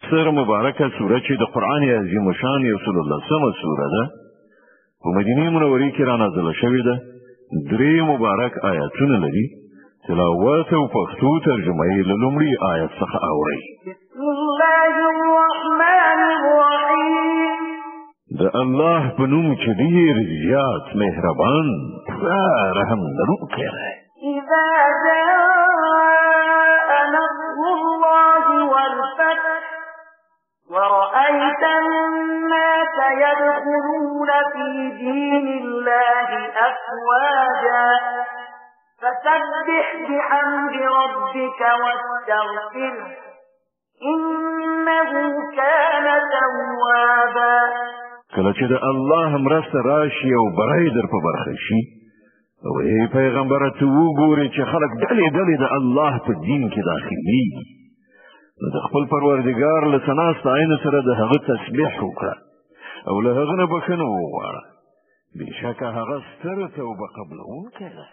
سر مبارکه سوره چې د قرآن عظیم شان یو سل لسمه سوره ده په مدینه منورې کې را نازله شوې ده. 3 مبارک آیاتونه لري. تلاوت او پښتو ترجمه یې له لومړي آیت څخه اورئ. بسم الله الرحمن الرحیم. د الله په نوم چې ډېر زیات مهربان رحم لرونکی دی. اذا جاء نصر الله والفتح ورأيت الناس يدخلون في دين الله أفواجا فسبح بحمد ربك واستغفره إنه كان توابا. کله چې د الله مرسته راشي او بری در په برخه شي او ای پیغمبره ته وګورې چې خلک ډلې ډلې د الله په دین کې داخليږي، نو د خپل پروردګار له ثنا ستاینې سره د هغه تسبیح وکړه او له هغه نه بخښنه وغواړه. بېشکه هغه ستره توبه قبلونکی دی.